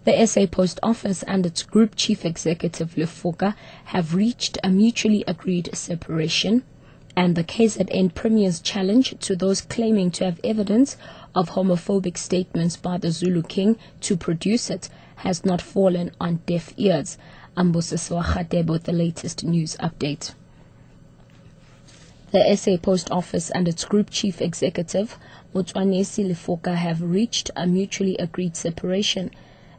The SA Post Office and its Group Chief Executive Lefoka have reached a mutually agreed separation, and the KZN Premier's challenge to those claiming to have evidence of homophobic statements by the Zulu King to produce it has not fallen on deaf ears. Ambusiswa Khatebo with the latest news update. The SA Post Office and its Group Chief Executive, Motswanesi Lefoka, have reached a mutually agreed separation.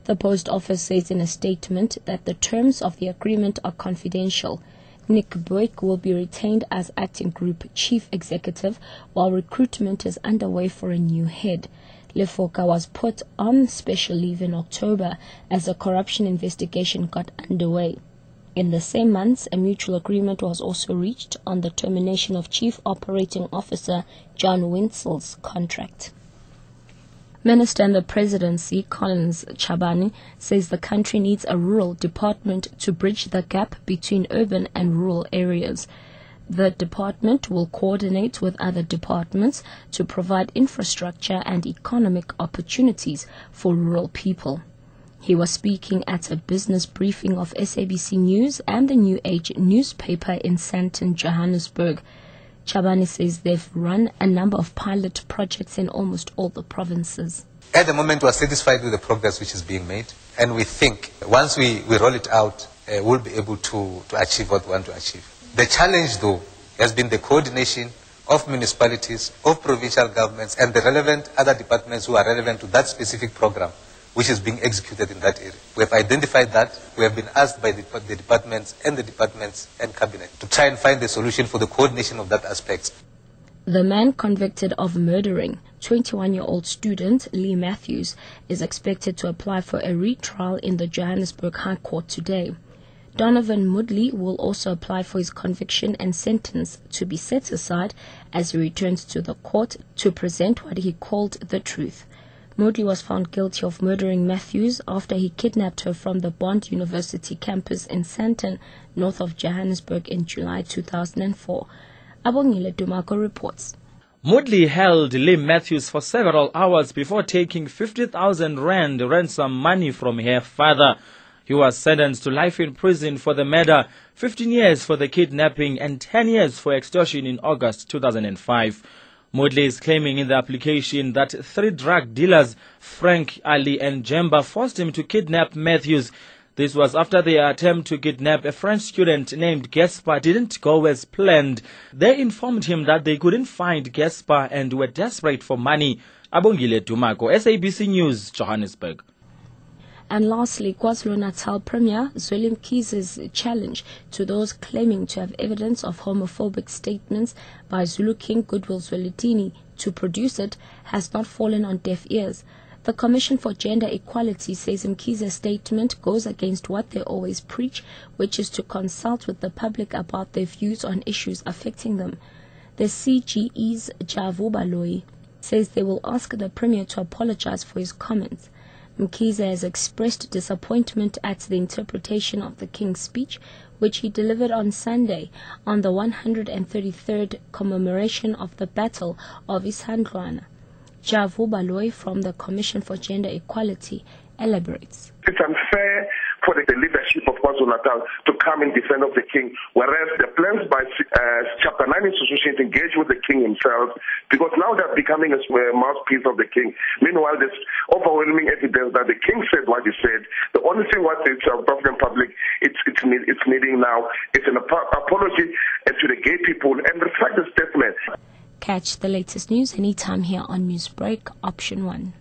The Post Office says in a statement that the terms of the agreement are confidential. Nick Boyk will be retained as acting Group Chief Executive while recruitment is underway for a new head. Lefoka was put on special leave in October as a corruption investigation got underway. In the same month, a mutual agreement was also reached on the termination of Chief Operating Officer John Winsel's contract. Minister in the Presidency, Collins Chabane, says the country needs a rural department to bridge the gap between urban and rural areas. The department will coordinate with other departments to provide infrastructure and economic opportunities for rural people. He was speaking at a business briefing of SABC News and the New Age newspaper in Sandton, Johannesburg. Chabane says they've run a number of pilot projects in almost all the provinces. At the moment, we are satisfied with the progress which is being made, and we think once we roll it out, we'll be able to achieve what we want to achieve. The challenge, though, has been the coordination of municipalities, of provincial governments, and the relevant other departments who are relevant to that specific program which is being executed in that area. We have identified that. We have been asked by the departments and cabinet to try and find the solution for the coordination of that aspect. The man convicted of murdering 21-year-old student Lee Matthews is expected to apply for a retrial in the Johannesburg High Court today. Donovan Moodley will also apply for his conviction and sentence to be set aside as he returns to the court to present what he called the truth. Moodley was found guilty of murdering Matthews after he kidnapped her from the Bond University campus in Sandton, north of Johannesburg, in July 2004. Abongile Dumako reports. Moodley held Lee Matthews for several hours before taking 50,000 rand ransom money from her father. He was sentenced to life in prison for the murder, 15 years for the kidnapping, and 10 years for extortion in August 2005. Moodley is claiming in the application that 3 drug dealers, Frank, Ali and Jemba, forced him to kidnap Matthews. This was after their attempt to kidnap a French student named Gaspar didn't go as planned. They informed him that they couldn't find Gaspar and were desperate for money. Abongile Dumako, SABC News, Johannesburg. And lastly, KwaZulu-Natal Premier Zweli Mkhize's challenge to those claiming to have evidence of homophobic statements by Zulu King Goodwill Zwelithini to produce it has not fallen on deaf ears. The Commission for Gender Equality says Mkhize's statement goes against what they always preach, which is to consult with the public about their views on issues affecting them. The CGE's Javu Baloyi says they will ask the Premier to apologize for his comments. Mkhize has expressed disappointment at the interpretation of the King's speech, which he delivered on Sunday on the 133rd commemoration of the Battle of Isandlwana. Javu Baloyi from the Commission for Gender Equality elaborates. It's unfair for the leadership of KwaZulu-Natal to come in defense of the King, whereas the plans by Chapter 9 institutions engage with the King himself, because now they're becoming a mouthpiece of the King. Meanwhile, there's overwhelming evidence that the King said what he said. The only thing what the South African public it's needing now is an apology to the gay people and reflect the statement. Catch the latest news anytime here on Newsbreak Option 1.